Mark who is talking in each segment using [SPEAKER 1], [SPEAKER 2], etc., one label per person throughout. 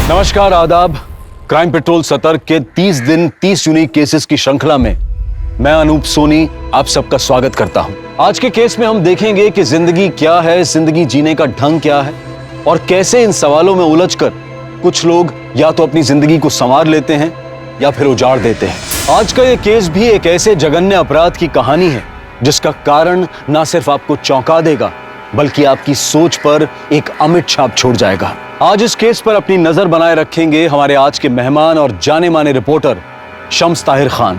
[SPEAKER 1] नमस्कार, आदाब। Crime petrol सतर्क के 30 दिन 30 यूनिक केसेस की श्रृंखला में मैं अनूप सोनी आप सबका स्वागत करता हूं। आज के केस में हम देखेंगे कि जिंदगी क्या है, जिंदगी जीने का ढंग क्या है और कैसे इन सवालों में उलझकर कुछ लोग या तो अपनी जिंदगी को संवार लेते हैं या फिर उजाड़ देते हैं। आज का यह केस भी एक ऐसे जघन्य अपराध की कहानी है जिसका कारण ना सिर्फ आपको चौंका देगा बल्कि आपकी सोच पर एक अमिट छाप छोड़ जाएगा। आज इस केस पर अपनी नजर बनाए रखेंगे हमारे आज के मेहमान और जाने माने reporter Shams Tahir Khan.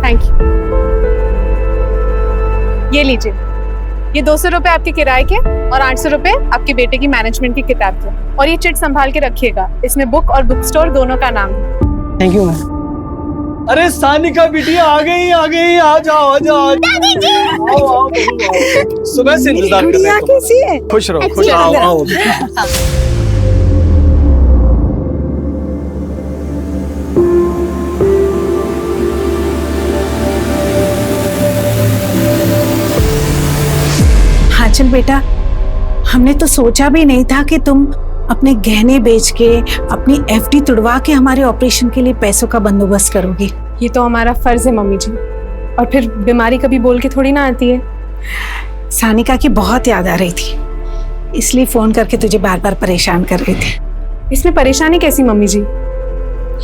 [SPEAKER 2] Thank you. ये लीजिए, ये 200 रुपए आपके किराए के और 800 रुपए आपके बेटे की मैनेजमेंट की किताब के। और ये चिट संभाल के रखिएगा, इसमें बुक और बुक स्टोर दोनों का नाम है।
[SPEAKER 3] Thank you ma'am.
[SPEAKER 4] अरे सानिका बिटिया आ गई, आ जाओ। आओ। सुबह से इंतजार कर रहे हैं।
[SPEAKER 3] कैसी है?
[SPEAKER 4] खुश रहो, आओ।
[SPEAKER 3] चल बेटा, हमने तो सोचा भी नहीं था कि तुम अपने गहने बेच के अपनी एफडी तुड़वा के हमारे ऑपरेशन के लिए पैसों का बंदोबस्त करोगी।
[SPEAKER 2] ये तो हमारा फर्ज है मम्मी जी, और फिर बीमारी कभी बोल के थोड़ी ना आती है।
[SPEAKER 3] सानिका की बहुत याद आ रही थी, इसलिए फोन करके तुझे बार बार परेशान कर रही थी।
[SPEAKER 2] इसमें परेशानी कैसी मम्मी जी,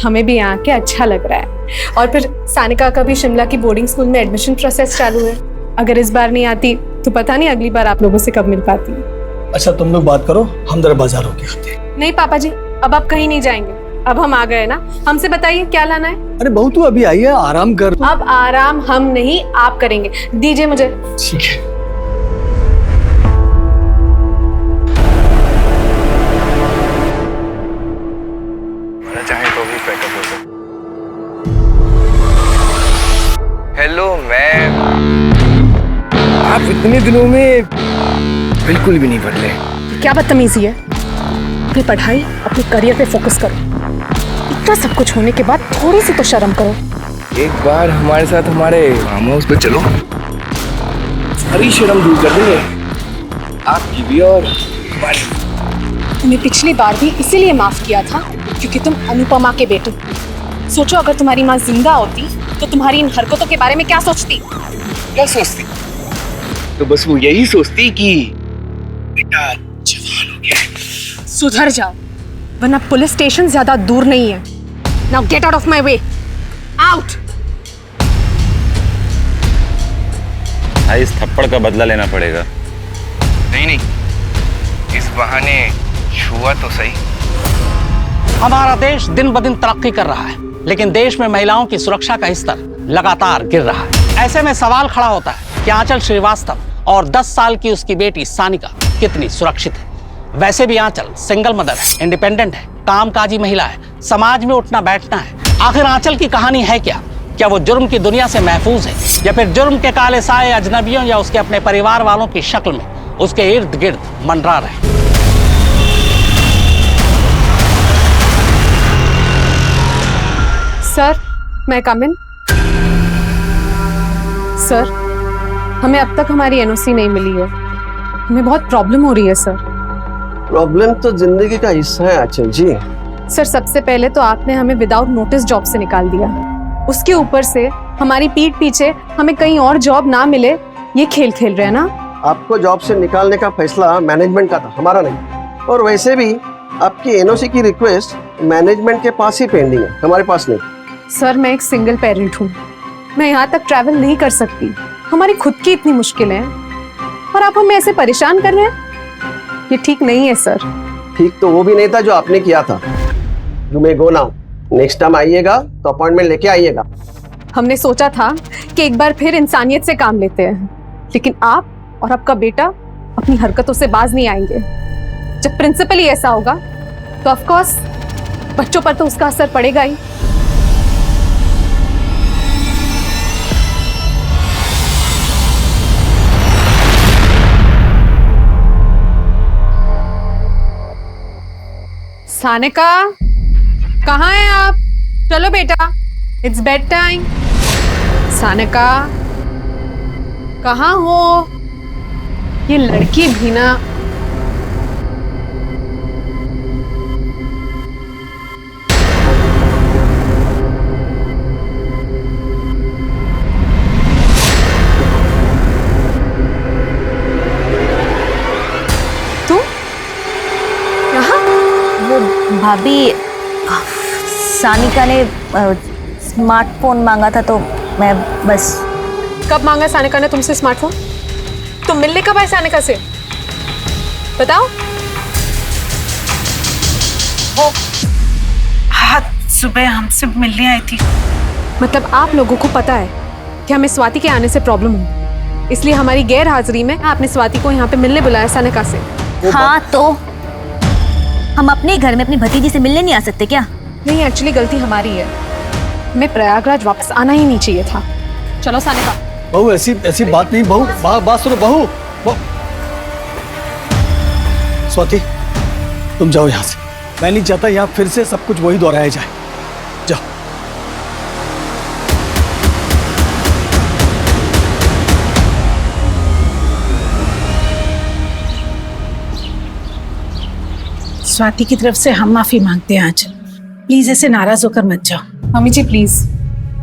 [SPEAKER 2] हमें भी यहाँ के अच्छा लग रहा है। और फिर सानिका का भी शिमला की बोर्डिंग स्कूल में एडमिशन प्रोसेस चालू है। अगर इस बार नहीं आती तो पता नहीं अगली बार आप लोगों से कब मिल पाती।
[SPEAKER 4] अच्छा तुम लोग बात करो, हम जरा बाजार होके आते हैं।
[SPEAKER 2] नहीं पापा जी, अब आप कहीं नहीं जाएंगे, अब हम आ गए ना। हमसे बताइए क्या लाना है।
[SPEAKER 4] अरे बहू तू अभी आई है, आराम कर।
[SPEAKER 2] अब आराम हम नहीं आप करेंगे, दीजिए मुझे।
[SPEAKER 4] ठीक है।
[SPEAKER 5] चाहे तो भी पैकअप हो सकता। हेलो मैम, आप इतने दिनों में बिल्कुल भी नहीं बदले।
[SPEAKER 2] क्या बदतमीजी है। अपनी पढ़ाई, अपने करियर पे फोकस करो। इतना सब कुछ होने के बाद थोड़ी सी तो शर्म करो।
[SPEAKER 5] एक बार हमारे साथ हमारे फार्म हाउस पे चलो, सारी शर्म दूर कर देंगे, आपकी भी और हमारी।
[SPEAKER 2] तुम्हें पिछली बार भी इसीलिए माफ किया था क्योंकि तुम अनुपमा के बेटे। सोचो अगर तुम्हारी माँ जिंदा होती तो तुम्हारी इन हरकतों के बारे में क्या सोचती।
[SPEAKER 5] क्या सोचती? तो बस वो यही सोचती कि बेटा जवान हो गया।
[SPEAKER 2] सुधर जाओ वरना पुलिस स्टेशन ज्यादा दूर नहीं है। Now get out of my way, out.
[SPEAKER 6] भाई इस थप्पड़ का बदला लेना पड़ेगा।
[SPEAKER 5] नहीं, इस बहाने छुआ तो सही।
[SPEAKER 7] हमारा देश दिन ब दिन तरक्की कर रहा है, लेकिन देश में महिलाओं की सुरक्षा का स्तर लगातार गिर रहा है। ऐसे में सवाल खड़ा होता है कि आंचल श्रीवास्तव और 10 साल की उसकी बेटी सानिका कितनी सुरक्षित है। वैसे भी आंचल सिंगल मदर है, इंडिपेंडेंट है, कामकाजी महिला है, समाज में उठना बैठना है। आखिर आंचल की कहानी है क्या? क्या वो जुर्म की दुनिया से महफूज है या फिर जुर्म के काले साए अजनबियों या उसके अपने परिवार वालों की शक्ल में उसके इर्द गिर्द मंडरा रहे?
[SPEAKER 2] सर, मैं कम इन? सर, हमें अब तक हमारी एनओसी नहीं मिली है। हमें बहुत प्रॉब्लम हो रही है सर।
[SPEAKER 8] प्रॉब्लम तो जिंदगी का हिस्सा है आंचल जी।
[SPEAKER 2] सर, सबसे पहले तो आपने हमें विदाउट नोटिस जॉब से निकाल दिया, उसके ऊपर से हमारी पीठ पीछे हमें कहीं और जॉब ना मिले ये खेल खेल रहे हैं ना।
[SPEAKER 8] आपको जॉब से निकालने का फैसला मैनेजमेंट का था, हमारा नहीं। और वैसे भी आपकी एनओसी की रिक्वेस्ट मैनेजमेंट के पास ही पेंडिंग है, हमारे पास नहीं।
[SPEAKER 2] सर, मैं एक सिंगल पेरेंट हूँ, मैं यहाँ तक ट्रैवल नहीं कर सकती। हमारी खुद की इतनी मुश्किलें हैं और आप हमें ऐसे परेशान कर रहे हैं, ये ठीक नहीं है सर।
[SPEAKER 8] ठीक तो वो भी नहीं था जो आपने किया था। You may go now, next time आइएगा तो अपॉइंटमेंट लेके आइएगा।
[SPEAKER 2] हमने सोचा था कि एक बार फिर इंसानियत से काम लेते हैं, लेकिन आप और आपका बेटा अपनी हरकतों से बाज नहीं आएंगे। जब प्रिंसिपल ही ऐसा होगा तो ऑफ कोर्स बच्चों पर तो उसका असर पड़ेगा ही। सानिका, कहाँ हैं आप? चलो बेटा, इट्स बेड टाइम। सानिका, कहाँ हो? ये लड़की भी ना। तू यहाँ?
[SPEAKER 9] वो भाभी, सानिका ने स्मार्टफोन मांगा था तो मैं बस।
[SPEAKER 2] कब मांगा सानिका ने तुमसे स्मार्टफोन? तुम मिलने कब आए सानिका से? बताओ।
[SPEAKER 3] वो आज सुबह हमसे मिलने आई थी।
[SPEAKER 2] मतलब आप लोगों को पता है कि हमें स्वाति के आने से प्रॉब्लम हुई, इसलिए हमारी गैर हाजिरी में आपने स्वाति को यहाँ पे मिलने बुलाया सानिका से।
[SPEAKER 9] हाँ तो हम अपने घर में अपनी भतीजी से मिलने नहीं आ सकते क्या?
[SPEAKER 2] नहीं, एक्चुअली गलती हमारी है, हमें प्रयागराज वापस आना ही नहीं चाहिए था। चलो सानिका।
[SPEAKER 4] बहू ऐसी बात नहीं बहू, बात सुनो बहू। स्वाति, तुम जाओ यहाँ से। मैं नहीं चाहता यहाँ फिर से सब कुछ वही दोहराया जाए। जाओ।
[SPEAKER 3] स्वाति की तरफ से हम माफी मांगते हैं आंचल, प्लीज ऐसे नाराज होकर मत जाओ।
[SPEAKER 2] मम्मी जी प्लीज,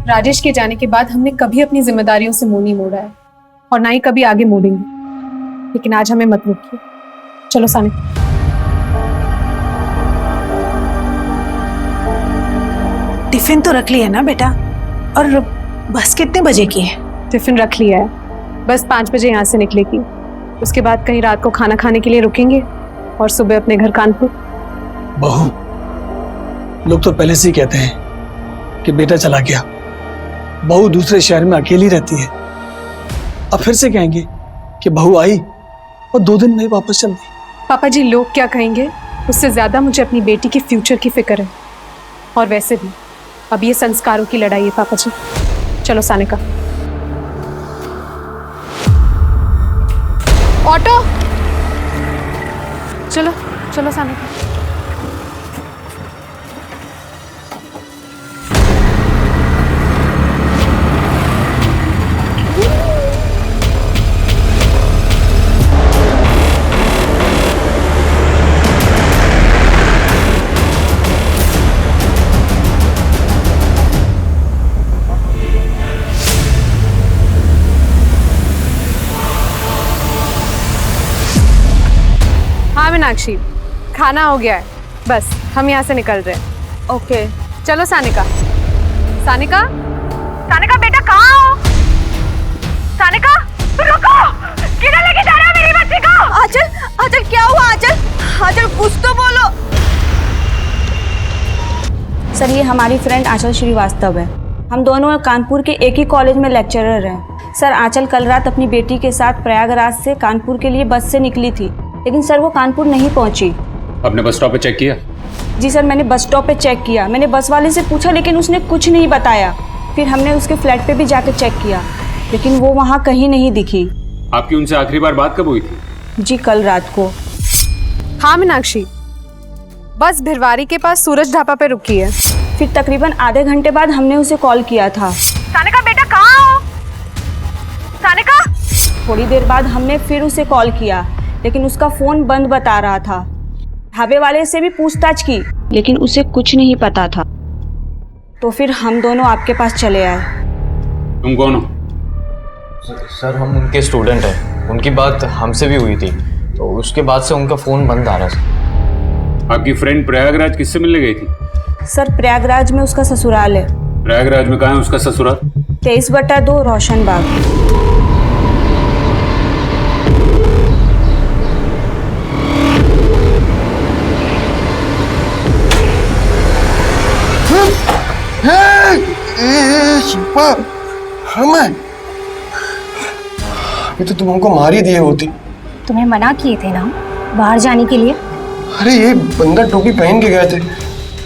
[SPEAKER 2] राजेश के जाने के बाद हमने कभी अपनी जिम्मेदारियों से मुंह नहीं मोड़ा है और ना ही कभी आगे मोड़ेंगे, लेकिन आज हमें मत रोकिए। चलो सानिका।
[SPEAKER 3] टिफिन तो रख लिया ना बेटा? और बस कितने बजे की है?
[SPEAKER 2] टिफिन रख लिया है, बस 5 बजे यहाँ से निकलेगी। उसके बाद कहीं रात को खाना खाने के लिए रुकेंगे और सुबह अपने घर कानपुर।
[SPEAKER 4] बहू, लोग तो पहले से ही कहते हैं कि बेटा चला गया, बहू दूसरे शहर में अकेली रहती है। अब फिर से कहेंगे कि बहू आई और 2 दिन में ही वापस चल गई।
[SPEAKER 2] पापा जी, लोग क्या कहेंगे उससे ज्यादा मुझे अपनी बेटी के फ्यूचर की फिक्र है। और वैसे भी अब ये संस्कारों की लड़ाई है पापा जी। चलो सानिका। ऑटो, चलो चलो सानिका। हाँ मीनाक्षी, खाना हो गया है, बस हम यहाँ से निकल रहे हैं। ओके चलो सानिका। सानिका, सानिका बेटा कहाँ हो? सानिका रुको, किधर लेके जा रहे हो मेरी बच्ची को?
[SPEAKER 9] आंचल, आंचल क्या हुआ? आंचल, आंचल कुछ तो बोलो। सर, ये हमारी फ्रेंड आंचल श्रीवास्तव है। हम दोनों कानपुर के एक ही कॉलेज में लेक्चरर हैं। सर, आंचल कल रात अपनी बेटी के साथ प्रयागराज से कानपुर के लिए बस से निकली थी, लेकिन सर वो कानपुर नहीं पहुंची।
[SPEAKER 6] आपने बस स्टॉप पे चेक किया?
[SPEAKER 9] जी सर, मैंने बस स्टॉप पे चेक किया। मैंने बस वाले से पूछा लेकिन उसने कुछ नहीं बताया। फिर हमने उसके फ्लैट पे भी जाकर चेक किया, लेकिन वो वहाँ कहीं नहीं दिखी।
[SPEAKER 6] आपकी उनसे आखिरी बार बात कब हुई थी?
[SPEAKER 9] जी कल रात को।
[SPEAKER 2] हाँ मीनाक्षी, बस भिरवारी के पास सूरज ढाबा पे रुकी है।
[SPEAKER 9] फिर तकरीबन आधे घंटे बाद हमने उसे कॉल किया था।
[SPEAKER 2] सानिका बेटा कहाँ हो? सानिका।
[SPEAKER 9] थोड़ी देर बाद हमने फिर उसे कॉल किया, लेकिन उसका फोन बंद बता रहा था। ढाबे वाले से भी पूछताछ की, लेकिन उसे कुछ नहीं पता था। तो फिर हम दोनों आपके पास चले आए।
[SPEAKER 6] तुम कौन हो?
[SPEAKER 10] सर, हम उनके स्टूडेंट हैं। उनकी बात हमसे भी हुई थी, तो उसके बाद से उनका फ़ोन बंद आ रहा है।
[SPEAKER 6] आपकी फ्रेंड प्रयागराज किससे मिलने गई थी?
[SPEAKER 9] सर, प्रयागराज में उसका ससुराल है।
[SPEAKER 6] प्रयागराज में कहाँ है उसका ससुराल?
[SPEAKER 9] 23/2 रोशन बाग।
[SPEAKER 8] शिल्पा, हमें अभी तो तुम हमको मार ही दिए होती।
[SPEAKER 11] तुम्हें मना किए थे ना बाहर जाने के लिए।
[SPEAKER 8] अरे ये बंदा टोपी पहन के गए थे,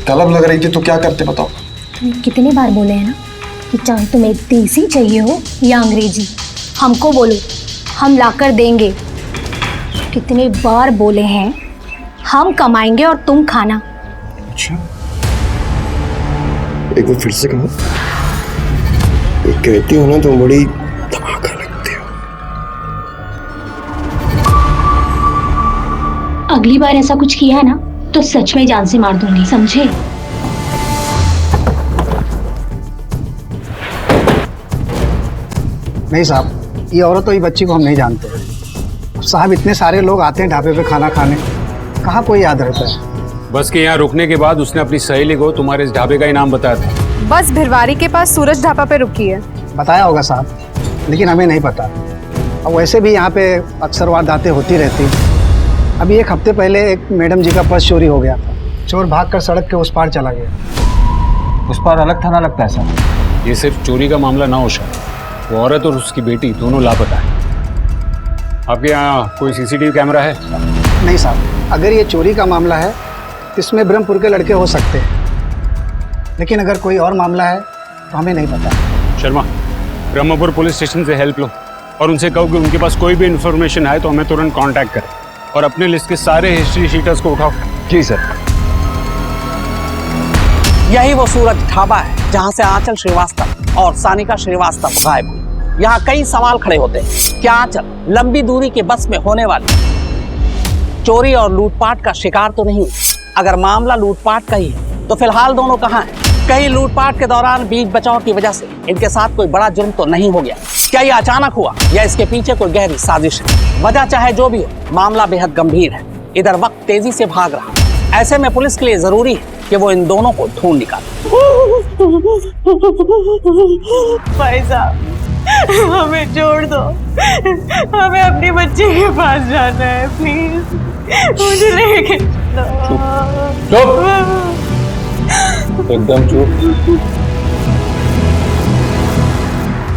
[SPEAKER 8] तलब लग रही थी तो क्या करते बताओ?
[SPEAKER 11] तुम्हें कितने बार बोले हैं ना कि चाहे तुम्हें देसी चाहिए हो या अंग्रेजी, हमको बोलो, हम लाकर देंगे। कितने बार बोले हैं हम कमाएंगे और तुम खाना।
[SPEAKER 5] अच्छा, एक बार फिर से कहो। ये कहती हो ना तुम बड़ी धमाका लगते हो।
[SPEAKER 11] अगली बार ऐसा कुछ किया ना तो सच में जान से मार दूंगी, समझे?
[SPEAKER 12] नहीं साहब, ये औरत तो ये बच्ची को हम नहीं जानते। साहब इतने सारे लोग आते हैं ढाबे पे खाना खाने, कहाँ कोई याद रहता है।
[SPEAKER 1] बस के यहाँ रुकने के बाद उसने अपनी सहेली को तुम्हारे इस ढाबे का ही नाम बताया था।
[SPEAKER 2] बस भिरवारी के पास सूरज ढाबा पे रुकी है।
[SPEAKER 12] बताया होगा साहब, लेकिन हमें नहीं पता। और वैसे भी यहाँ पे अक्सर वारदातें होती रहती हैं। अभी एक हफ्ते पहले एक मैडम जी का पर्स चोरी हो गया था। चोर भागकर सड़क के उस पार चला गया।
[SPEAKER 1] उस पार अलग थाना लगता है सर। ये सिर्फ चोरी का मामला ना हो शायद, वो औरत और उसकी बेटी दोनों लापता है। आपके यहाँ कोई सीसीटीवी कैमरा है?
[SPEAKER 12] नहीं साहब, अगर ये चोरी का मामला है तो इसमें ब्रह्मपुर के लड़के हो सकते हैं, लेकिन अगर कोई और मामला है तो हमें नहीं पता।
[SPEAKER 1] शर्मा, ब्रह्मपुर पुलिस स्टेशन से हेल्प लो और उनसे कहो कि उनके पास कोई भी इन्फॉर्मेशन है तो हमें तुरंत कांटेक्ट करें और अपने लिस्ट के सारे हिस्ट्री शीटर्स को उठाओ। जी सर।
[SPEAKER 7] यही वो सूरज ढाबा है जहां से आंचल श्रीवास्तव और सानिका श्रीवास्तव गायब हुई। यहाँ कई सवाल खड़े होते हैं। क्या आंचल लंबी दूरी के बस में होने वाली चोरी और लूटपाट का शिकार तो नहीं हुई? अगर मामला लूटपाट का ही है तो फिलहाल दोनों कहाँ हैं? कहीं लूटपाट के दौरान बीच बचाव की वजह से इनके साथ कोई बड़ा जुर्म तो नहीं हो गया? क्या ये अचानक हुआ या इसके पीछे कोई गहरी साजिश है? वजह चाहे जो भी हो, मामला बेहद गंभीर है। इधर वक्त तेजी से भाग रहा है। ऐसे में पुलिस के लिए जरूरी है कि वो इन दोनों को ढूंढ निकाले।
[SPEAKER 13] भाई साहब, हमें छोड़ दो, हमें अपनी बच्ची के पास जाना है, प्लीज मुझे लेके
[SPEAKER 1] चुप, एकदम चुप।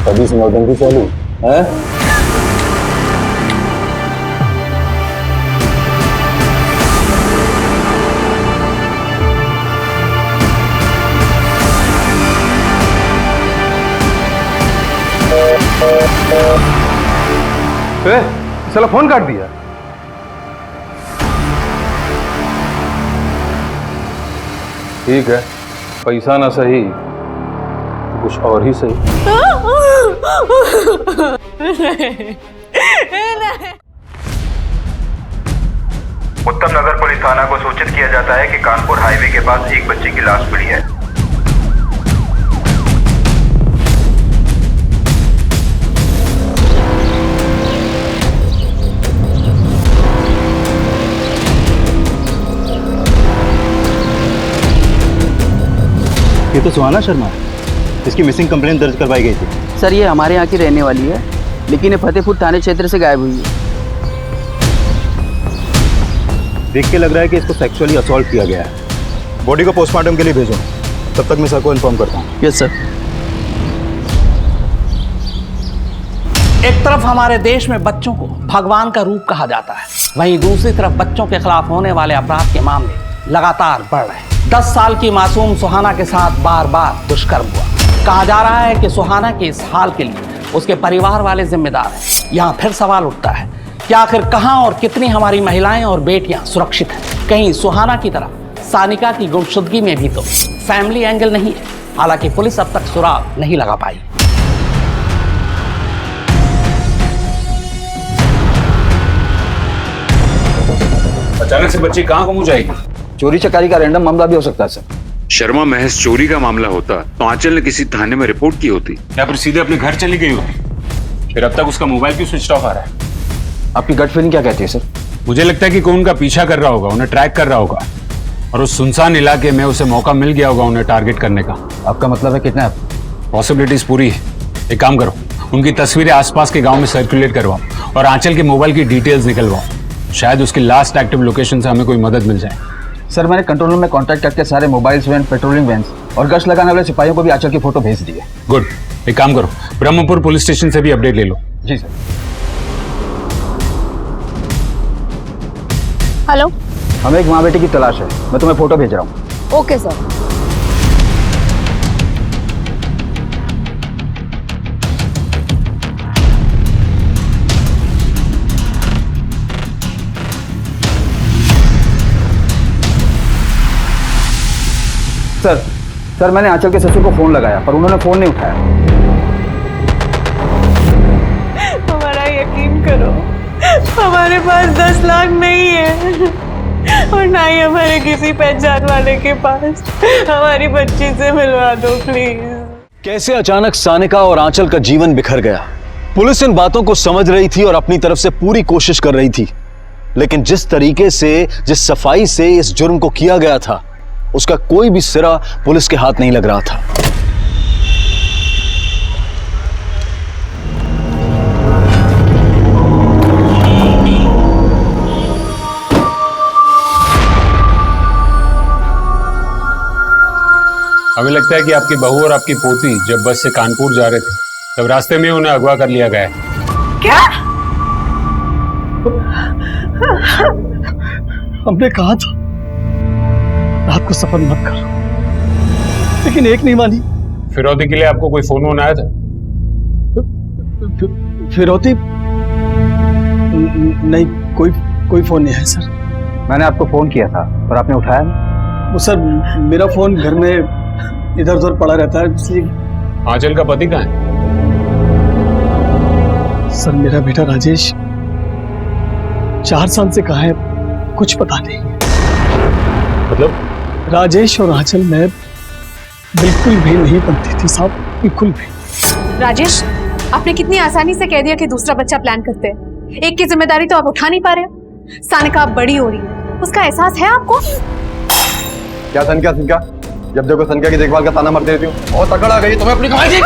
[SPEAKER 1] कभी से नौटंकी चालू है?
[SPEAKER 5] साला फोन काट दिया। ठीक है, पैसा ना सही तो कुछ और ही सही।
[SPEAKER 14] उत्तम नगर पुलिस थाना को सूचित किया जाता है कि कानपुर हाईवे के पास एक बच्चे की लाश मिली है।
[SPEAKER 15] ये तो सुहाना शर्मा है, इसकी मिसिंग कंप्लेंट दर्ज करवाई गई थी।
[SPEAKER 16] सर, ये हमारे यहाँ की रहने वाली है, लेकिन ये फतेहपुर थाने क्षेत्र से गायब हुई है।
[SPEAKER 15] देख के लग रहा है कि इसको सेक्सुअली असॉल्ट किया गया है। बॉडी को पोस्टमार्टम के लिए भेजो, तब तक मैं सर को इन्फॉर्म करता हूँ।
[SPEAKER 16] Yes sir.
[SPEAKER 7] एक तरफ हमारे देश में बच्चों को भगवान का रूप कहा जाता है, वहीं दूसरी तरफ बच्चों के खिलाफ होने वाले अपराध के मामले लगातार बढ़ रहे हैं। 10 साल की मासूम सुहाना के साथ बार बार दुष्कर्म हुआ। कहा जा रहा है कि सुहाना के इस हाल के लिए उसके परिवार वाले जिम्मेदार हैं। यहाँ फिर सवाल उठता है कि आखिर कहाँ और कितनी हमारी महिलाएं और बेटियां सुरक्षित हैं? कहीं सुहाना की तरह सानिका की गुमशुदगी में भी तो फैमिली एंगल नहीं है। हालांकि पुलिस अब तक सुराग नहीं लगा पाई।
[SPEAKER 1] अचानक से बच्ची कहाँ गुम जाएगी?
[SPEAKER 17] चोरी चकारी का रैंडम मामला भी हो सकता है सर।
[SPEAKER 6] शर्मा, महज चोरी का मामला होता तो आंचल ने किसी थाने में रिपोर्ट की होती
[SPEAKER 1] या फिर सीधे अपने घर चली गई होती। फिर अब तक उसका मोबाइल क्यों स्विच ऑफ आ रहा है?
[SPEAKER 17] आपकी गट फीलिंग क्या कहती है सर?
[SPEAKER 1] मुझे लगता है कि कोई उनका पीछा कर रहा होगा, उन्हें ट्रैक कर रहा होगा और उस सुनसान इलाके में उसे मौका मिल गया होगा उन्हें टारगेट करने का।
[SPEAKER 17] आपका मतलब है किडनैप?
[SPEAKER 1] पॉसिबिलिटीज पूरी है। एक काम करो, उनकी तस्वीरें आसपास के गांव में सर्कुलेट करवाओ और आंचल के मोबाइल की डिटेल्स निकलवाओ। शायद उसकी लास्ट एक्टिव लोकेशन से हमें कोई मदद मिल जाए।
[SPEAKER 17] सर, मैंने कंट्रोल रूम में कांटेक्ट करके सारे मोबाइल्स वैन, पेट्रोलिंग वैन्स और गश्त लगाने वाले सिपाहियों को भी आंचल की फोटो भेज दी है।
[SPEAKER 1] गुड। एक काम करो, ब्रह्मपुर पुलिस स्टेशन से भी अपडेट ले लो।
[SPEAKER 17] जी सर।
[SPEAKER 2] हेलो,
[SPEAKER 17] हमें एक माँ बेटी की तलाश है, मैं तुम्हें फोटो भेज रहा हूँ।
[SPEAKER 2] Okay sir.
[SPEAKER 17] सर मैंने आंचल के ससुर को फोन लगाया पर उन्होंने फोन नहीं उठाया।
[SPEAKER 13] हमारा यकीन करो, हमारे पास 10 लाख नहीं है और ना ही हमारे किसी पहचान वाले के पास। हमारी बच्ची से मिलवा दो प्लीज।
[SPEAKER 1] कैसे अचानक सानिका और आंचल का जीवन बिखर गया। पुलिस इन बातों को समझ रही थी और अपनी तरफ से पूरी कोशिश कर रही थी, लेकिन जिस तरीके से, जिस सफाई से इस जुर्म को किया गया था, उसका कोई भी सिरा पुलिस के हाथ नहीं लग रहा था।
[SPEAKER 18] हमें लगता है कि आपकी बहू और आपकी पोती जब बस से कानपुर जा रहे थे तब रास्ते में उन्हें अगवा कर लिया गया है।
[SPEAKER 13] क्या?
[SPEAKER 4] हमने कहा था रात को सफर मत करो, लेकिन एक नहीं मानी।
[SPEAKER 18] फिरौती के लिए आपको कोई फोन आया था?
[SPEAKER 4] फिरौती नहीं, कोई फोन नहीं है सर।
[SPEAKER 17] मैंने आपको फोन किया था पर आपने उठाया नहीं।
[SPEAKER 4] वो सर मेरा फोन घर में इधर उधर पड़ा रहता है, इसलिए।
[SPEAKER 18] आंचल का पति कहाँ है?
[SPEAKER 4] सर मेरा बेटा राजेश 4 साल से कहाँ है कुछ पता नहीं।
[SPEAKER 18] मतलब?
[SPEAKER 4] राजेश और आंचल में बिल्कुल भी नहीं बनती थी साहब, बिल्कुल भी।
[SPEAKER 2] राजेश, आपने कितनी आसानी से कह दिया कि दूसरा बच्चा प्लान करते हैं। एक की जिम्मेदारी तो आप उठा नहीं पा रहे। सानिका अब बड़ी हो रही है, उसका एहसास है आपको?
[SPEAKER 15] क्या सनका जब देखो सनका की देखभाल का ताना मारते रहती हूँ। और तकड़ आ गई तुम्हें अपनी कमाई।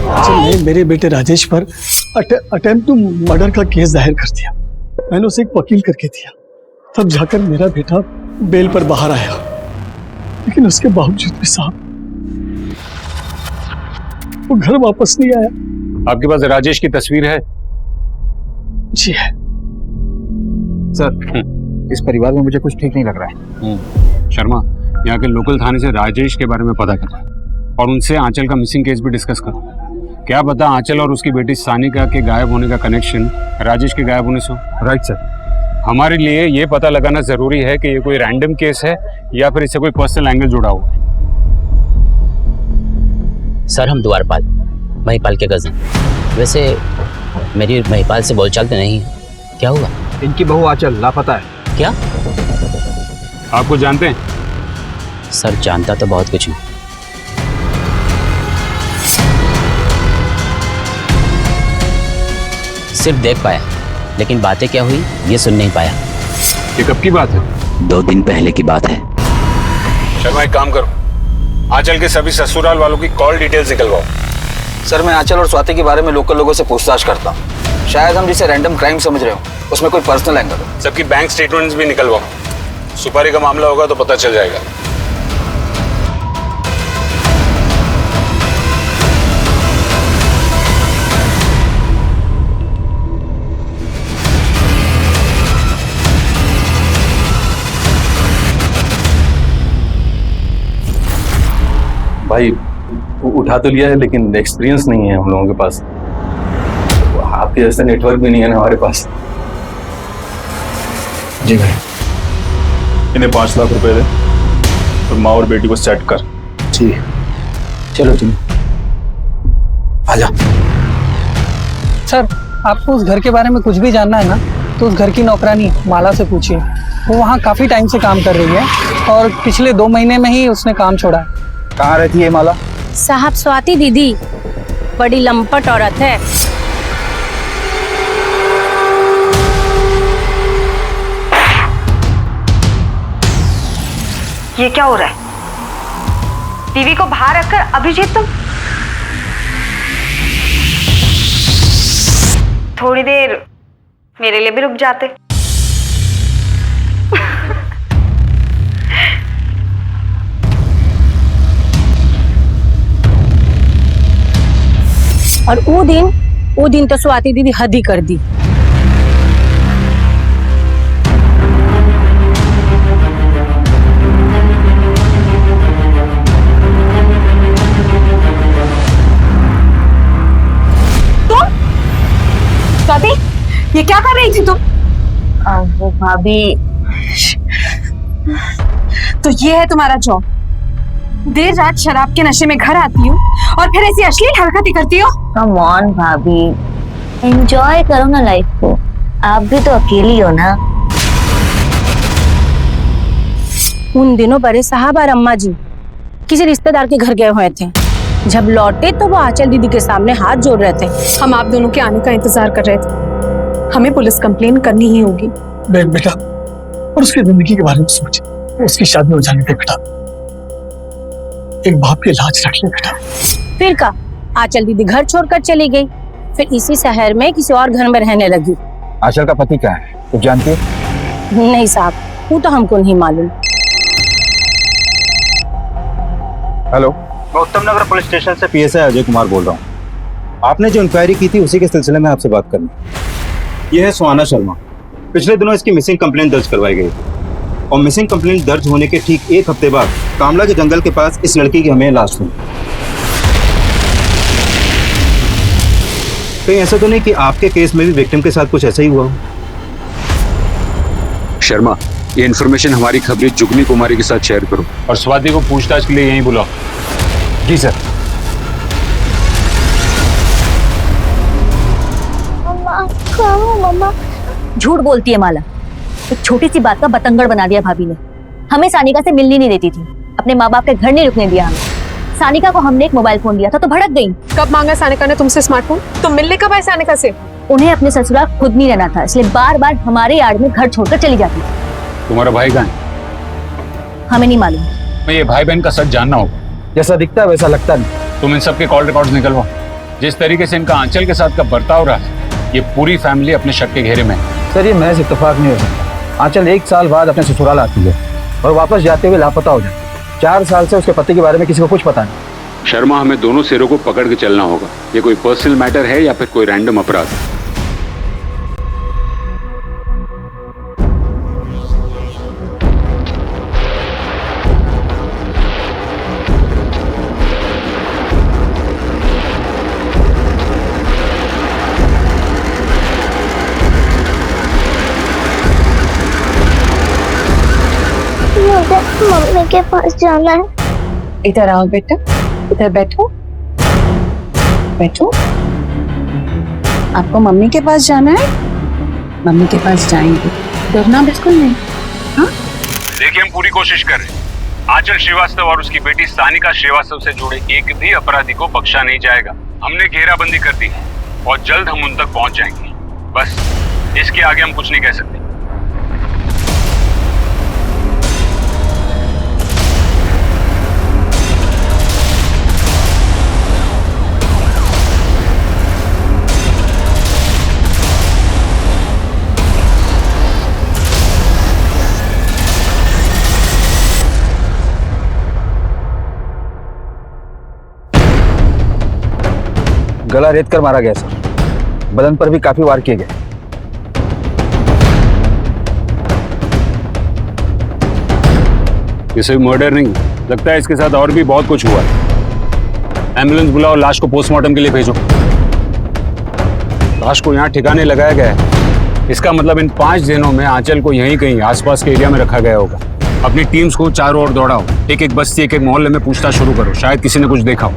[SPEAKER 4] आंचल ने मेरे बेटे राजेश पर अटेम्प्ट टू मर्डर का केस दायर कर दिया। मैंने उसे एक वकील करके दिया, तब जाकर मेरा बेटा बेल पर बाहर आया, लेकिन उसके बावजूद भी साहब वो घर वापस नहीं आया।
[SPEAKER 18] आपके पास राजेश की तस्वीर है?
[SPEAKER 4] जी है
[SPEAKER 17] सर। इस परिवार में मुझे कुछ ठीक नहीं लग रहा है।
[SPEAKER 18] शर्मा, यहाँ के लोकल थाने से राजेश के बारे में पता करो और उनसे आंचल का मिसिंग केस भी डिस्कस करो। क्या पता आंचल और उसकी बेटी सानिका के गायब होने का कनेक्शन राजेश के गायब होने से हो।
[SPEAKER 17] Right sir.
[SPEAKER 18] हमारे लिए ये पता लगाना जरूरी है कि ये कोई रैंडम केस है या फिर इससे कोई पर्सनल एंगल जुड़ा हुआ है।
[SPEAKER 19] सर हम द्वारपाल, महिपाल के कज़न। वैसे मेरी महिपाल से बोलचाल तो नहीं है, क्या हुआ?
[SPEAKER 17] इनकी बहू आंचल लापता है।
[SPEAKER 19] क्या?
[SPEAKER 18] आपको जानते हैं?
[SPEAKER 19] सर जानता तो बहुत कुछ हूँ। सिर्फ देख पाया, लेकिन बातें क्या हुई ये सुन नहीं पाया।
[SPEAKER 18] ये कब की बात है?
[SPEAKER 19] 2 दिन पहले की बात है।
[SPEAKER 18] शर्मा एक काम करो, आंचल के सभी ससुराल वालों की कॉल डिटेल्स निकलवाओ।
[SPEAKER 17] सर मैं आंचल और स्वाति के बारे में लोकल लोगों से पूछताछ करता हूँ। शायद हम जिसे रैंडम क्राइम समझ रहे हो उसमें कोई पर्सनल एंगल हो।
[SPEAKER 18] सबकी बैंक स्टेटमेंट्स भी निकलवाओ। सुपारी का मामला होगा तो पता चल जाएगा।
[SPEAKER 15] भाई उठा तो लिया है लेकिन एक्सपीरियंस नहीं है हम लोगों के पास। आपके जैसा नेटवर्क भी नहीं है ना हमारे पास।
[SPEAKER 17] जी भाई।
[SPEAKER 15] इन्हें 5 लाख रुपए दे और माँ और बेटी को सेट कर।
[SPEAKER 17] जी चलो तुम आजा।
[SPEAKER 20] सर आपको उस घर के बारे में कुछ भी जानना है ना तो उस घर की नौकरानी माला से पूछिए। वो वहाँ काफी टाइम से काम कर रही है और पिछले 2 महीने में ही उसने काम छोड़ा है।
[SPEAKER 17] कहाँ रहती है माला?
[SPEAKER 11] साहब स्वाति दीदी बड़ी लंपट औरत है।
[SPEAKER 21] ये क्या हो रहा है? टीवी को बाहर रखकर अभिजीत तुम थोड़ी देर मेरे लिए भी रुक जाते।
[SPEAKER 11] और वो दिन तो स्वाति दीदी हद ही कर दी।
[SPEAKER 2] स्वाति, ये क्या कर रही थी तुम?
[SPEAKER 21] वो भाभी,
[SPEAKER 2] तो ये है तुम्हारा जॉब? देर रात शराब के नशे में घर आती हो और फिर ऐसी अश्लील हरकतें करती हो।
[SPEAKER 11] कम ऑन भाभी, एंजॉय करो ना लाइफ को, आप भी तो अकेली हो ना।
[SPEAKER 3] उन दिनों बड़े साहब और अम्मा जी किसी रिश्तेदार के घर गए हुए थे। जब लौटे तो वो आंचल दीदी के सामने हाथ जोड़ रहे थे।
[SPEAKER 2] हम आप दोनों के आने का इंतजार कर रहे थे। हमें पुलिस कंप्लेन करनी ही होगी।
[SPEAKER 4] बेटा, और उसकी जिंदगी के बारे में सोच, उसकी शादी हो जाने दे बेटा। एक बाप की लाज रख ले बेटा।
[SPEAKER 3] फिर का आंचल दीदी घर छोड़कर चली गई, फिर इसी शहर में किसी और घर में रहने लगी।
[SPEAKER 17] आंचल का पति क्या है, कुछ जानती है?
[SPEAKER 3] नहीं साहब, वो तो हमको नहीं मालूम।
[SPEAKER 17] हेलो, मैं उत्तम नगर पुलिस स्टेशन से PSI अजय कुमार बोल रहा हूँ। आपने जो इंक्वायरी की थी उसी के सिलसिले में आपसे बात करनी। यह है सुहाना शर्मा। पिछले दिनों इसकी मिसिंग कंप्लेंट दर्ज करवाई गई और मिसिंग कंप्लेंट दर्ज होने के ठीक 1 हफ्ते बाद कामला के जंगल के पास इस लड़की की हमें लाश मिली। कहीं ऐसा तो नहीं कि आपके केस में भी विक्टिम के साथ कुछ ऐसा ही हुआ हो?
[SPEAKER 6] शर्मा, ये इन्फॉर्मेशन हमारी खबरी जुगनी कुमारी के साथ शेयर करो
[SPEAKER 18] और स्वाति को पूछताछ के लिए यहीं बुलाओ।
[SPEAKER 17] जी सर।
[SPEAKER 11] मम्मा, झूठ बोलती है माला। एक छोटी सी बात का बतंगड़ बना दिया भाभी ने। हमें सानिका से मिलनी नहीं देती थी, अपने माँ बाप के घर नहीं रुकने दिया हमें। सानिका को हमने एक मोबाइल फोन दिया था तो भड़क गई।
[SPEAKER 2] कब मांगा सानिका ने तुमसे स्मार्टफोन? तुम मिलने कब आए सानिका से?
[SPEAKER 11] उन्हें अपने ससुराल खुद नहीं रहना था, इसलिए बार बार हमारे यार्ड में घर छोड़कर चली जाती थी।
[SPEAKER 18] तुम्हारा भाई कहाँ है?
[SPEAKER 11] हमें नहीं मालूम।
[SPEAKER 18] मैं ये भाई बहन का सच जानना होगा।
[SPEAKER 17] जैसा दिखता है वैसा लगता नहीं।
[SPEAKER 18] तुम इन सबके कॉल रिकॉर्ड्स निकलवाओ। जिस तरीके से इनका आंचल के साथ का बर्ताव रहा है, ये पूरी फैमिली अपने शक के घेरे में है।
[SPEAKER 17] सर, ये महज इत्तेफाक नहीं हो सकता। आंचल 1 साल बाद अपने ससुराल आती है और वापस जाते हुए लापता हो जाती है। 4 साल से उसके पति के बारे में किसी को कुछ पता नहीं।
[SPEAKER 6] शर्मा, हमें दोनों सिरों को पकड़ के चलना होगा। ये कोई पर्सनल मैटर है या फिर कोई रैंडम अपराध?
[SPEAKER 11] मम्मी के पास जाना है।
[SPEAKER 3] इधर आओ बेटा, इधर बैठो बैठो। आपको मम्मी के पास जाना है? मम्मी के पास जाएंगे, डरना बिल्कुल नहीं। हाँ,
[SPEAKER 18] देखिए, हम पूरी कोशिश कर रहे हैं। आंचल श्रीवास्तव और उसकी बेटी सानिका श्रीवास्तव से जुड़े एक भी अपराधी को बख्शा नहीं जाएगा। हमने घेराबंदी कर दी है और जल्द हम उन तक पहुंच जाएंगे। बस इसके आगे हम कुछ नहीं कह सकते।
[SPEAKER 17] गला रेत कर मारा गया सर। बदन पर भी काफी वार किए गए।
[SPEAKER 18] ये सिर्फ मर्डर नहीं, लगता है इसके साथ और भी बहुत कुछ हुआ है। एम्बुलेंस बुलाओ, लाश को पोस्टमार्टम के लिए भेजो। लाश को यहाँ ठिकाने लगाया गया है। इसका मतलब इन 5 दिनों में आंचल को यहीं कहीं आसपास के एरिया में रखा गया होगा। अपनी टीम्स को चारों ओर दौड़ाओ, एक एक बस्ती, एक एक मोहल्ले में पूछताछ शुरू करो, शायद किसी ने कुछ देखा हो।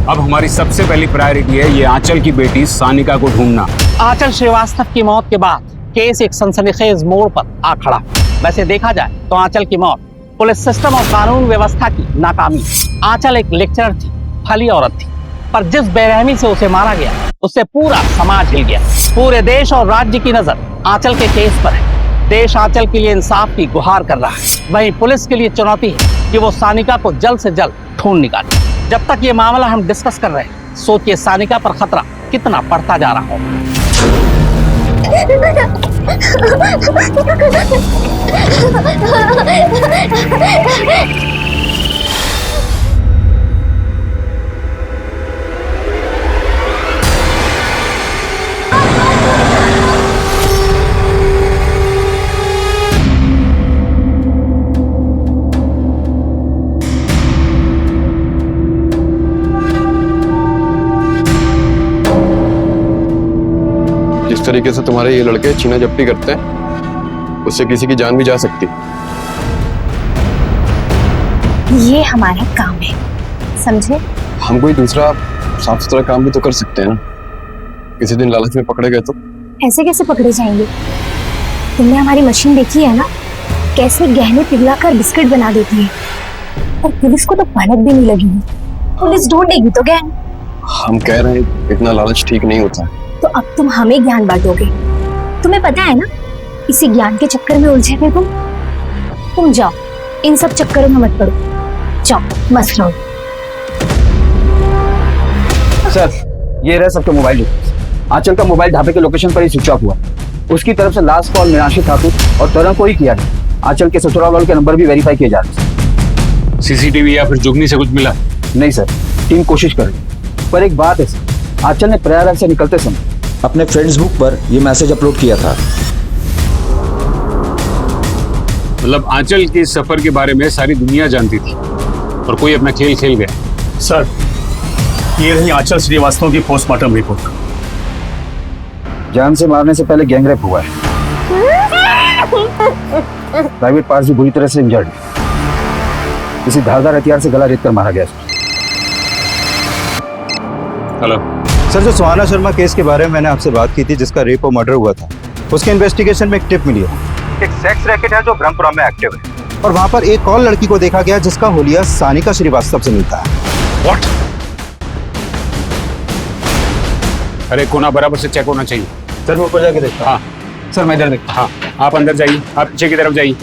[SPEAKER 18] अब हमारी सबसे पहली प्रायोरिटी है ये आंचल की बेटी सानिका को ढूंढना।
[SPEAKER 7] आंचल श्रीवास्तव की मौत के बाद केस एक सनसनीखेज मोड़ पर आ खड़ा। वैसे देखा जाए तो आंचल की मौत पुलिस सिस्टम और कानून व्यवस्था की नाकामी। आंचल एक लेक्चरर थी, भली औरत थी, पर जिस बेरहमी से उसे मारा गया उससे पूरा समाज हिल गया। पूरे देश और राज्य की नजर आंचल के केस पर है। देश आंचल के लिए इंसाफ की गुहार कर रहा है। वहीं पुलिस के लिए चुनौती है कि वो सानिका को जल्द से जल्द ढूंढ निकाले। जब तक ये मामला हम डिस्कस कर रहे हैं, सोचिए सानिका पर खतरा कितना बढ़ता जा रहा होगा।
[SPEAKER 22] जिस तरीके से तुम्हारे ये लड़के छीना झपटी करते हैं, उससे किसी की जान भी जा सकती।
[SPEAKER 3] ये हमारा काम है, समझे?
[SPEAKER 22] हम कोई दूसरा साफ सुथरा काम भी तो कर सकते हैं ना, किसी दिन लालच में पकड़े गए तो।
[SPEAKER 3] ऐसे कैसे पकड़े जाएंगे? तुमने हमारी मशीन देखी है ना, कैसे गहने पिघलाकर बिस्किट बना देती है, और पुलिस को तो भनक भी नहीं लगी है। पुलिस ढूंढेगी तो गहने।
[SPEAKER 22] हम कह रहे हैं इतना लालच ठीक नहीं होता है।
[SPEAKER 3] तो अब तुम हमें ज्ञान बांटोगे। तुम्हें पता है ना, इसी ज्ञान के चक्कर में उलझे थे तुम जाओ, इन सब चक्करों में मत पड़ो, जाओ मस्त रहो।
[SPEAKER 16] सर, ये रहे सबके मोबाइल डिटेल्स। आंचल का मोबाइल ढाबे के लोकेशन पर ही स्विच ऑफ हुआ। उसकी तरफ से लास्ट कॉल मीनाक्षी ठाकुर और तरह को ही किया गया। आंचल के ससुराल वालों के नंबर भी वेरीफाई किए जा रहे हैं।
[SPEAKER 18] सीसीटीवी या फिर जुगनी से कुछ मिला?
[SPEAKER 16] नहीं सर, टीम कोशिश कर रही है। पर एक बात है सर, आंचल ने प्रयागराज से निकलते समय
[SPEAKER 9] अपने फेसबुक पर ये मैसेज अपलोड किया था।
[SPEAKER 18] मतलब आंचल के सफर के बारे में सारी दुनिया जानती थी और कोई अपना खेल खेल गया।
[SPEAKER 17] सर, ये रही आंचल श्रीवास्तव की पोस्टमार्टम रिपोर्ट।
[SPEAKER 16] जान से मारने से पहले गैंगरेप हुआ है। प्राइवेट पार्ट्स भी बुरी तरह से इंजर्ड है। किसी धारदार हथियार से गला रेत कर मारा गया।
[SPEAKER 18] हेलो
[SPEAKER 17] सर, जो सुहाना शर्मा केस के बारे में मैंने आपसे बात की थी, जिसका रेप और मर्डर हुआ था, उसके इन्वेस्टिगेशन में एक टिप मिली है। एक सेक्स रैकेट है जो ब्रह्मपुरा में एक्टिव है, और वहां पर एक और लड़की को देखा गया जिसका हुलिया सानिका श्रीवास्तव से मिलता है।
[SPEAKER 18] व्हाट? अरे कोना बराबर से चेक होना चाहिए।
[SPEAKER 17] सर, मैं ऊपर जाके देखता हूं।
[SPEAKER 18] हाँ सर, मैं इधर देखता। हाँ, आप अंदर जाइए, आप पीछे की तरफ जाइए।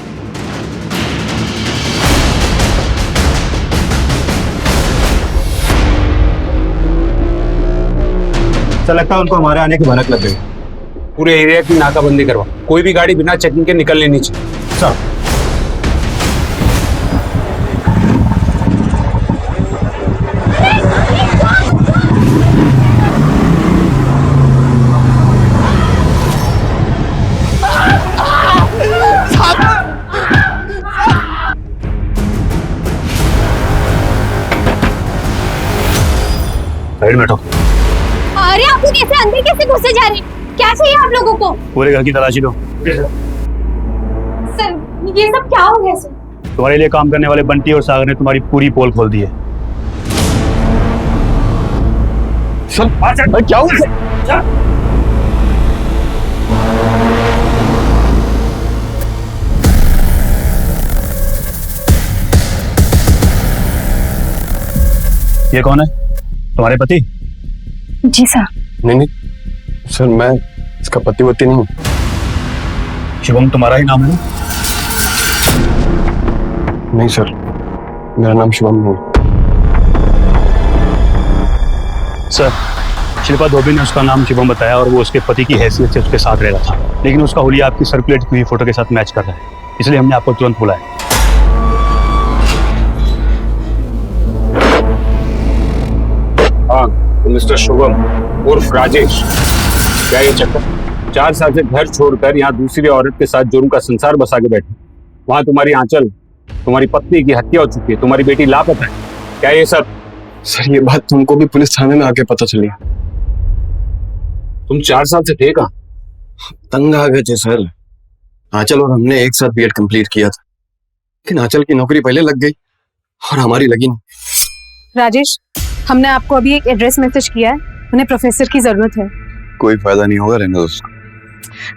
[SPEAKER 17] सर, लगता है उनको हमारे आने की भनक लग गई।
[SPEAKER 18] पूरे एरिया की नाकाबंदी करवा, कोई भी गाड़ी बिना चेकिंग के निकल लेनी चाहिए।
[SPEAKER 17] सर, साइड में हटो।
[SPEAKER 3] अरे आप लोग कैसे अंदर कैसे घुसे जा रहे हैं? क्या चाहिए आप लोगों को?
[SPEAKER 17] पूरे घर की तलाशी लो।
[SPEAKER 3] सर, ये सब क्या हो गया सर?
[SPEAKER 17] तुम्हारे लिए काम करने वाले बंटी और सागर ने तुम्हारी पूरी पोल खोल दी है। सर, क्या हुआ? ये कौन है? तुम्हारे पति?
[SPEAKER 3] जी सर।
[SPEAKER 22] नहीं नहीं सर, मैं इसका पति वती नहीं हूँ।
[SPEAKER 17] शिवम तुम्हारा ही नाम है ना?
[SPEAKER 22] नहीं सर, मेरा नाम शिवम नहीं है।
[SPEAKER 17] सर, शिल्पा धोबी ने उसका नाम शिवम बताया और वो उसके पति की हैसियत से उसके साथ रह रहा था, लेकिन उसका हुलिया आपकी सर्कुलेट की हुई फोटो के साथ मैच कर रहा है, इसलिए हमने आपको तुरंत बुलाया।
[SPEAKER 18] हाँ, तो मिस्टर शुभम उर्फ राजेश, क्या ये चक्कर? 4 साल से घर छोड़कर यहाँ दूसरी औरत के साथ जुर्म का संसार बसा के बैठे। वहां तुम्हारी आंचल, तुम्हारी पत्नी की हत्या हो चुकी है, तुम्हारी बेटी लापता है। क्या ये सब?
[SPEAKER 22] सर, ये बात तुमको भी पुलिस थाने में आके पता चली।
[SPEAKER 18] तुम 4 साल से थे कहाँ?
[SPEAKER 22] तंग आ गए थे सर। आंचल और हमने एक साथ बीएड कंप्लीट किया था, लेकिन आंचल की नौकरी पहले लग गई और हमारी लगी नहीं।
[SPEAKER 2] राजेश, हमने आपको अभी एक एड्रेस मैसेज किया है, उन्हें प्रोफेसर की जरूरत है।
[SPEAKER 22] कोई फायदा नहीं होगा, रहने दो उसको।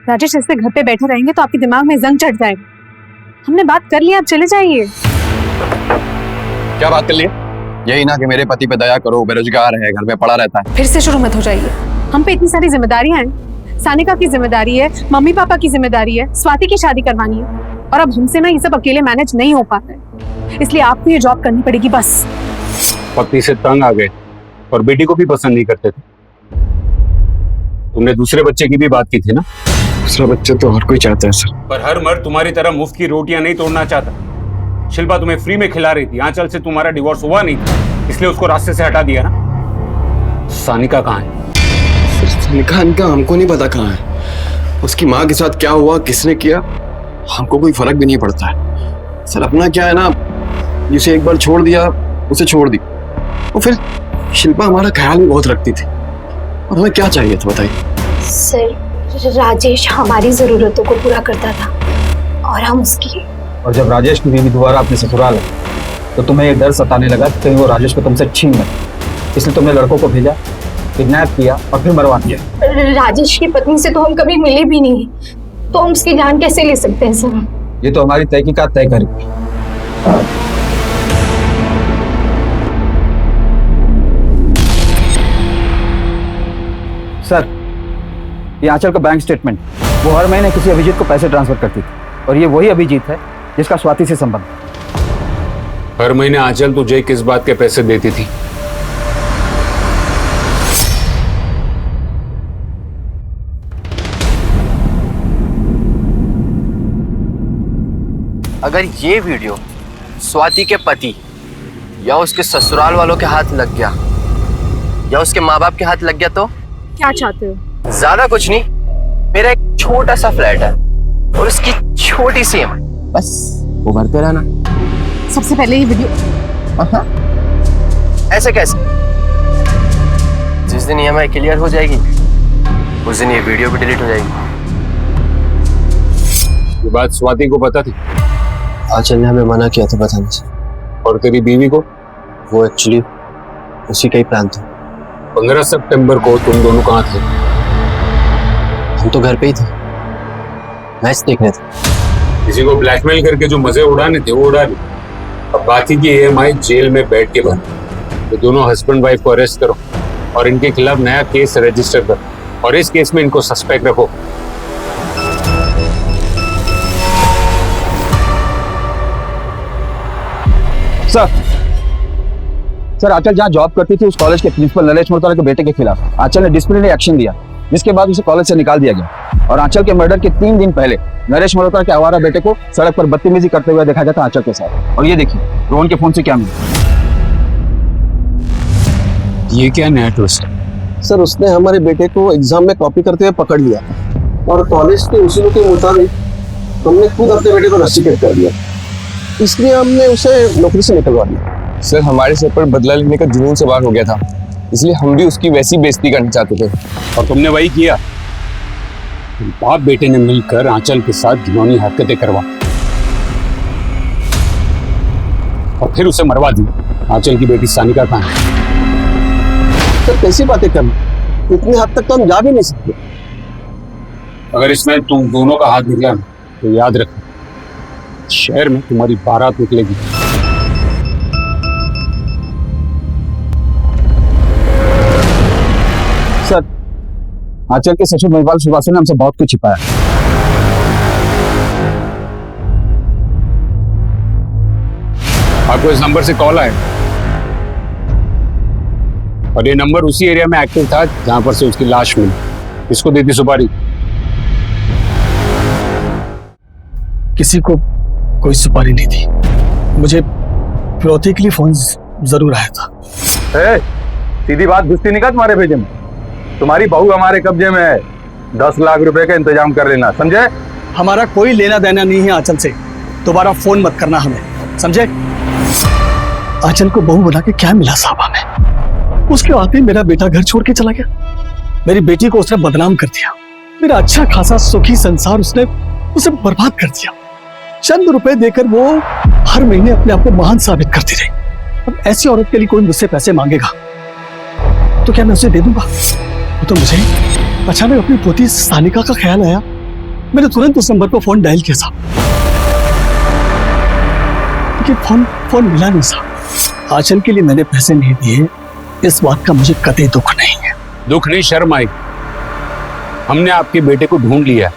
[SPEAKER 2] राजेश, ऐसे घर पे बैठे रहेंगे तो आपके दिमाग में जंग चढ़ जाएगा। हमने बात कर ली, आप चले जाइए।
[SPEAKER 22] क्या बात कर ली? यही ना कि मेरे पति पे दया करो, बेरोजगार है, घर में पड़ा रहता है।
[SPEAKER 2] फिर से शुरू मत हो जाइए। हम पे इतनी सारी जिम्मेदारियां हैं। सानिका की जिम्मेदारी है, मम्मी पापा की जिम्मेदारी है, स्वाति की शादी करवानी है, और अब हमसे ना ये सब अकेले मैनेज नहीं हो पाता है, इसलिए आपको ये जॉब करनी पड़ेगी बस।
[SPEAKER 18] पत्नी से तंग आ गए और बेटी को भी पसंद नहीं करते थे। तुमने दूसरे बच्चे की भी बात की थी ना?
[SPEAKER 22] दूसरा बच्चा तो हर कोई चाहता है सर,
[SPEAKER 18] पर हर मर्द तुम्हारी तरह मुफ्त की रोटियां नहीं तोड़ना चाहता। शिल्पा तुम्हें फ्री में खिला रही थी, आंचल से तुम्हारा डिवोर्स हुआ नहीं था, इसलिए उसको रास्ते से हटा दिया ना। सानिका कहाँ है?
[SPEAKER 22] सानिका इनका हमको नहीं पता कहाँ है। उसकी माँ के साथ क्या हुआ, किसने किया, हमको कोई फर्क भी नहीं पड़ता है सर। अपना क्या है ना, जिसे एक बार छोड़ दिया उसे छोड़ दी। और फिर शिल्पा हमारा ख्याल भी बहुत रखती थी, और हमें क्या चाहिए था बताइए?
[SPEAKER 3] सर, राजेश हमारी जरूरतों को पूरा करता था और हम उसकी।
[SPEAKER 17] और जब राजेश की बीवी दोबारा अपने ससुराल आई
[SPEAKER 16] तो तुम्हें ये डर सताने लगा कि कहीं वो राजेश को तुमसे छीन ले, इसलिए तुमने लड़कों को भेजा, किडनैप किया और फिर मरवा दिया।
[SPEAKER 3] राजेश की पत्नी से तो हम कभी मिले भी नहीं, तो हम उसकी जान कैसे ले सकते हैं सर?
[SPEAKER 16] ये तो हमारी तहकीकात तय करेगी। सर, ये आंचल का बैंक स्टेटमेंट, वो हर महीने किसी अभिजीत को पैसे ट्रांसफर करती थी और ये वही अभिजीत है जिसका स्वाति से संबंध है।
[SPEAKER 18] हर महीने आंचल तुझे किस बात के पैसे देती थी?
[SPEAKER 5] अगर ये वीडियो स्वाति के पति या उसके ससुराल वालों के हाथ लग गया या उसके माँ बाप के हाथ लग गया तो
[SPEAKER 2] क्या चाहते हो?
[SPEAKER 5] ज्यादा कुछ नहीं, मेरा एक छोटा सा फ्लैट है और उसकी छोटी सी EMI, बस वो भरते रहना।
[SPEAKER 2] सबसे पहले ये वीडियो।
[SPEAKER 5] ऐसे कैसे? जिस दिन EMI क्लियर हो जाएगी उस दिन ये वीडियो भी डिलीट हो जाएगी।
[SPEAKER 18] ये बात स्वाति को पता थी?
[SPEAKER 22] आंचल ने हमें मना किया था बताने से।
[SPEAKER 18] और तेरी बीवी को?
[SPEAKER 22] वो एक्चुअली उसी का ही प्लान था।
[SPEAKER 18] 15 सितंबर को तुम दोनों कहाँ थे?
[SPEAKER 22] हम तो घर पे ही थे, मैच देखने थे।
[SPEAKER 18] किसी को ब्लैकमेल करके जो मजे उड़ाने थे वो उड़ा लिए। अब बाकी की EMI जेल में बैठ के भर। तो दोनों हस्बैंड वाइफ को अरेस्ट करो और इनके खिलाफ नया केस रजिस्टर करो और इस केस में इनको सस्पेक्ट रखो।
[SPEAKER 16] सर, आंचल जहाँ जॉब करती थी उस कॉलेज के प्रिंसिपल नरेश मोहतरा के बेटे के खिलाफ आंचल ने डिसिप्लिनरी एक्शन लिया, जिसके बाद उसे कॉलेज से निकाल दिया गया। और आंचल के मर्डर के 3 दिन पहले नरेश मोहतरा के आवारा बेटे को सड़क पर बदतमीजी करते हुए देखा गया था आंचल के साथ। और ये देखिए रोहन के फोन से क्या मिला।
[SPEAKER 18] ये क्या नया ट्विस्ट?
[SPEAKER 22] सर, उसने हमारे बेटे को एग्जाम में कॉपी करते हुए पकड़ लिया और कॉलेज के उसूलों के मुताबिक हमने खुद अपने बेटे को रस्टिकेट कर दिया, इसलिए हमने उसे नौकरी से निकलवा दिया।
[SPEAKER 5] सर, हमारे सर पर बदला लेने का जुनून सवार हो गया था, इसलिए हम भी उसकी वैसी बेइज्जती करना चाहते थे।
[SPEAKER 18] और तुमने वही किया। तुम बाप बेटे ने मिलकर आंचल के साथ घिनौनी हरकतें करवा और फिर उसे मरवा दी। आंचल की बेटी सानिका कहाँ है?
[SPEAKER 22] सर, कैसी बातें करना, इतनी हद तक तो हम जा भी नहीं सकते।
[SPEAKER 18] अगर इसमें तुम दोनों का हाथ निकला तो याद रखना, शहर में तुम्हारी बारात निकलेगी।
[SPEAKER 16] सर, आंचल के सचिव महिपाल श्रीवास्तव ने हमसे बहुत कुछ छिपाया।
[SPEAKER 18] आपको इस नंबर से कॉल आया और ये नंबर उसी एरिया में एक्टिव था जहां पर से उसकी लाश मिली। इसको देती सुपारी?
[SPEAKER 4] किसी को कोई सुपारी नहीं थी, मुझे फिरौती के लिए फोन जरूर आया था।
[SPEAKER 17] सीधी बात घुसती नहीं का तुम्हारे भेजे में। तुम्हारी बहू हमारे कब्जे में है, 10 लाख रुपए का इंतजाम कर लेना, समझे?
[SPEAKER 4] हमारा कोई लेना देना नहीं है आंचल से, दोबारा फोन मत करना हमें, समझे? आंचल को बहू बना के क्या मिला साहब हमें? उसके आते ही मेरा बेटा घर छोड़ के चला गया, मेरी बेटी को उसने बदनाम कर दिया, मेरा अच्छा खासा सुखी संसार उसने उसे बर्बाद कर दिया। चंद रुपए देकर वो हर महीने अपने आप को महान साबित करती रही। अब ऐसी औरत के लिए कोई मुझसे पैसे मांगेगा तो क्या मैं उसे दे दूंगा? तो मुझे अचानक अपनी पोती सानिका का ख्याल आया, मैंने तुरंत उस नंबर पर फोन डायल किया साहब, लेकिन फोन मिला नहीं साहब। आंचल के लिए मैंने पैसे नहीं दिए, इस बात का मुझे कतई दुख नहीं है।
[SPEAKER 18] दुख नहीं, शर्म आई। हमने आपके बेटे को ढूंढ लिया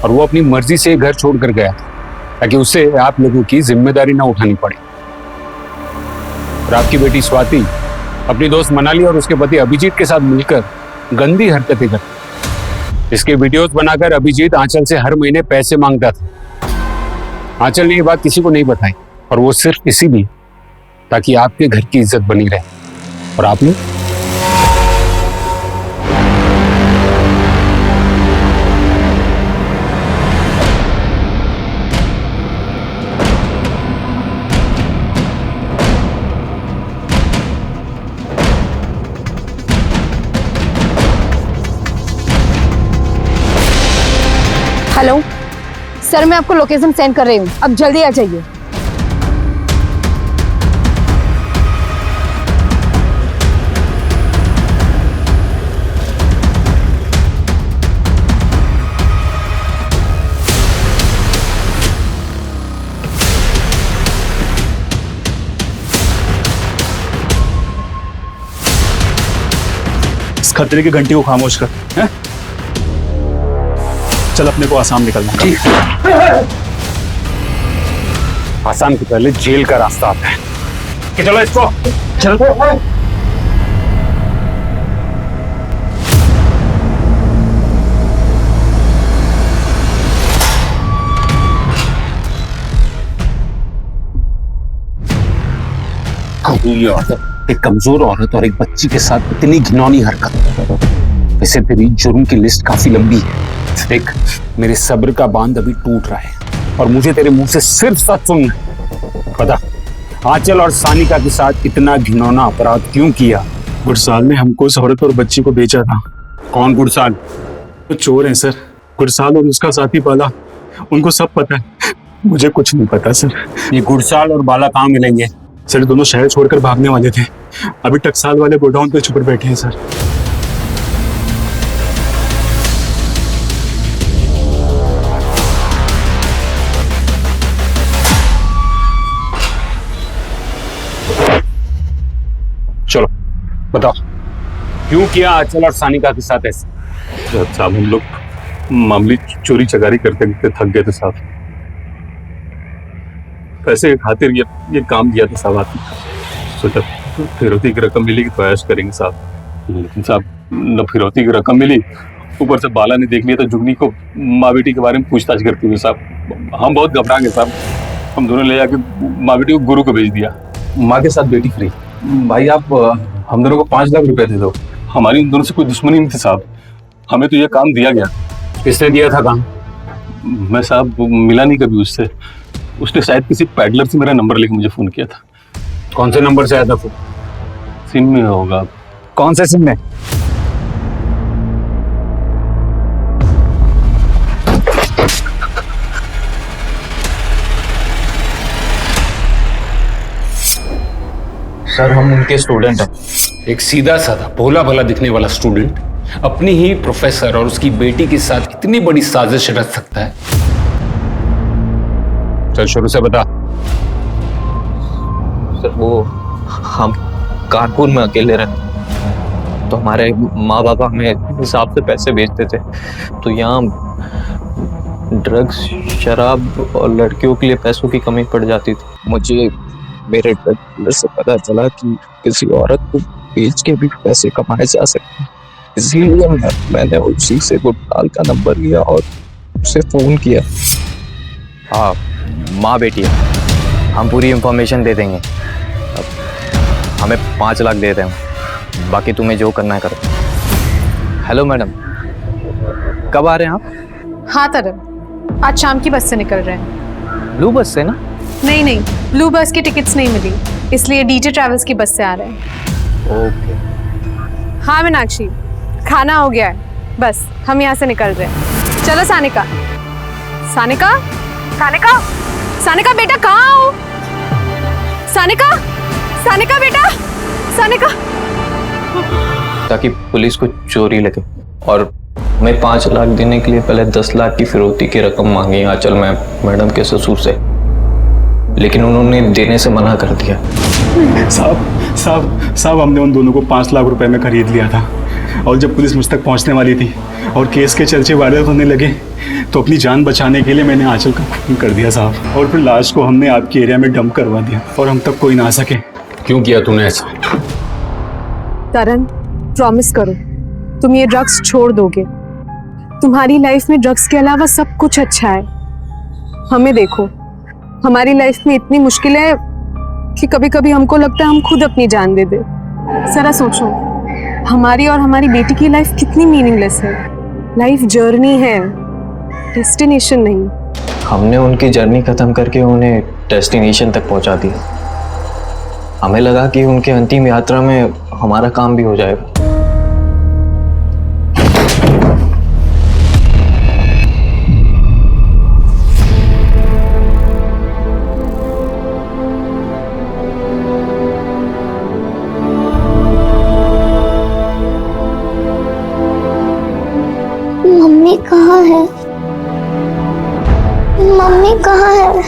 [SPEAKER 18] और वो अपनी मर्जी से घर छोड़कर गया ताकि उसे आप लोगों की जिम्मेदारी ना उठानी पड़े। और आपकी बेटी स्वाति अपनी दोस्त मनाली और उसके पति अभिजीत के साथ मिलकर गंदी हरकतें करती। इसके वीडियोस बनाकर अभिजीत आंचल से हर महीने पैसे मांगता था। आंचल ने ये बात किसी को नहीं बताई और वो सिर्फ इसीलिए ताकि आपके घर की इज्जत बनी रहे। और आपने
[SPEAKER 2] हेलो सर, मैं आपको लोकेशन सेंड कर रही हूँ, अब जल्दी आ जाइए।
[SPEAKER 15] इस खतरे की घंटी को खामोश कर। हैं? चल अपने को आसाम निकलना है।
[SPEAKER 18] आसाम के पहले जेल का रास्ता आता है कि चलो इसको चलो। ये औरत, एक कमजोर औरत और एक बच्ची के साथ इतनी घिनौनी हरकत। वैसे तेरी जुर्म की लिस्ट काफी लंबी है। देख, मेरे सब्र का बांध अभी टूट रहा है और मुझे तेरे मुंह से सिर्फ सच सुनना है। बता, आंचल और सानिका के साथ इतना घिनौना अपराध क्यों किया?
[SPEAKER 15] गुरसाल ने हमको उस औरत और बच्ची को बेचा था।
[SPEAKER 18] कौन गुरसाल?
[SPEAKER 15] वो चोर हैं सर। गुरसाल और उसका साथी बाला, उनको सब पता है। मुझे कुछ नहीं पता सर।
[SPEAKER 18] ये गुरसाल और बाला कहाँ मिलेंगे?
[SPEAKER 15] सर दोनों शहर छोड़कर भागने वाले थे। अभी टकसाल वाले गोडाउन पे छुप बैठे हैं सर।
[SPEAKER 18] चलो बताओ, क्यों किया आंचल और सानिका के साथ ऐसे?
[SPEAKER 15] साहब हम लोग मामूली चोरी चकारी करते करते थक गए थे साहब। पैसे की खातिर ये काम दिया था साहब। आपने सोचा फिरौती की रकम मिलेगी तो ऐश करेंगे साहब। लेकिन साहब न फिरौती की रकम मिली, ऊपर से बाला ने देख लिया तो जुगनी को माँ बेटी के बारे में पूछताछ करते हुए साहब हम बहुत घबरा गए साहब। हम दोनों ले जाके माँ बेटी को गुरु को भेज दिया।
[SPEAKER 22] माँ के साथ बेटी फ्री। भाई आप हम दोनों को 5 लाख रुपए दे दो।
[SPEAKER 15] हमारी उन दोनों से कोई दुश्मनी नहीं थी साहब। हमें तो ये काम दिया गया।
[SPEAKER 18] किसने दिया था काम?
[SPEAKER 15] मैं साहब मिला नहीं कभी उससे। उसने शायद किसी पैडलर से मेरा नंबर लेके मुझे फोन किया था।
[SPEAKER 18] कौन से नंबर से आया था फोन?
[SPEAKER 15] सिम में होगा।
[SPEAKER 16] कौन से सिम में?
[SPEAKER 22] सर हम उनके स्टूडेंट हैं।
[SPEAKER 18] एक सीधा साधा भोला भला दिखने वाला स्टूडेंट अपनी ही प्रोफेसर और उसकी बेटी के साथ इतनी बड़ी साजिश रच सकता है? चल शुरू से बता।
[SPEAKER 22] सर वो हम कानपुर में अकेले रहते, तो हमारे माँ बाप हमें हिसाब से पैसे भेजते थे। तो यहाँ ड्रग्स, शराब और लड़कियों के लिए पैसों की कमी पड़ जाती थी। मुझे मेरे ड्रग डीलर से पता चला कि किसी औरत को बेच के भी पैसे कमाए जा सकते हैं। इसीलिए मैंने उसी से गुरसाल का नंबर लिया और उसे फोन किया।
[SPEAKER 8] हाँ, माँ बेटी है, हम पूरी इंफॉर्मेशन दे देंगे। हमें 5 लाख दे दें, बाकी तुम्हें जो करना है करो। हेलो मैडम, कब आ रहे हैं आप?
[SPEAKER 2] हाँ तरन, आज शाम की बस से निकल रहे हैं।
[SPEAKER 8] ब्लू बस से ना?
[SPEAKER 2] नहीं नहीं, ब्लू बस की टिकट्स नहीं मिली, इसलिए डीजे ट्रैवल्स की बस से आ रहे हैं।
[SPEAKER 8] ओके।
[SPEAKER 2] हाँ मीनाक्षी, खाना हो गया है, बस हम यहाँ से निकल रहे हैं। चलो सानिका। सानिका, सानिका, सानिका बेटा कहाँ हो? सानिका, सानिका बेटा, सानिका।
[SPEAKER 22] ताकि पुलिस को चोरी लगे और मैं 5 लाख देने के लिए पहले 10 लाख की फिरौती की रकम मांगी आंचल मैडम के ससुर से, लेकिन उन्होंने देने से मना कर दिया।
[SPEAKER 15] साहब हमने उन दोनों को 5 लाख रुपए में खरीद लिया था और जब पुलिस मुझ तक पहुंचने वाली थी और केस के चर्चे वायरल होने लगे तो अपनी जान बचाने के लिए मैंने आंचल का खून कर दिया साहब, और फिर लाश को हमने आपके एरिया में डंप करवा दिया और हम तक कोई ना आ सके।
[SPEAKER 18] क्यों किया तूने ऐसा?
[SPEAKER 2] तरन, प्रॉमिस करो तुम ये ड्रग्स छोड़ दोगे। तुम्हारी लाइफ में ड्रग्स के अलावा सब कुछ अच्छा है। हमें देखो, हमारी लाइफ में इतनी मुश्किलें है कि कभी कभी हमको लगता है हम खुद अपनी जान दे दे। जरा सोचो, हमारी और हमारी बेटी की लाइफ कितनी मीनिंगलेस है। लाइफ जर्नी है, डेस्टिनेशन नहीं।
[SPEAKER 22] हमने उनकी जर्नी खत्म करके उन्हें डेस्टिनेशन तक पहुंचा दिया। हमें लगा कि उनके अंतिम यात्रा में हमारा काम भी हो जाएगा।
[SPEAKER 3] मम्मी कहाँ है? मम्मी कहाँ है?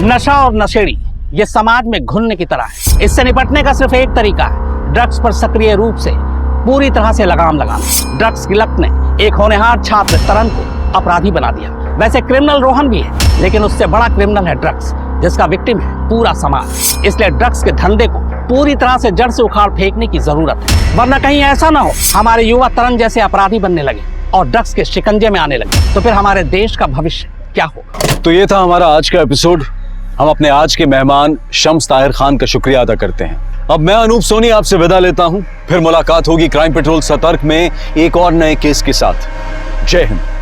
[SPEAKER 7] नशा और नशेड़ी ये समाज में घुलने की तरह है। इससे निपटने का सिर्फ एक तरीका है, ड्रग्स पर सक्रिय रूप से पूरी तरह से लगाम लगाना। ड्रग्स की लत ने एक होनहार छात्र तरन को अपराधी बना दिया। वैसे क्रिमिनल रोहन भी है, लेकिन उससे बड़ा क्रिमिनल है ड्रग्स, जिसका विक्टिम है पूरा समाज। इसलिए ड्रग्स के धंधे को पूरी तरह से जड़ से उखाड़ फेंकने की जरूरत है, वरना कहीं ऐसा ना हो हमारे युवा तरन जैसे अपराधी बनने लगे और ड्रग्स के शिकंजे में आने लगे, तो फिर हमारे देश का भविष्य क्या होगा।
[SPEAKER 1] तो ये था हमारा आज का एपिसोड। हम अपने आज के मेहमान शम्स ताहिर खान का शुक्रिया अदा करते हैं। अब मैं अनूप सोनी आपसे विदा लेता हूं। फिर मुलाकात होगी क्राइम पेट्रोल सतर्क में एक और नए केस के साथ। जय हिंद।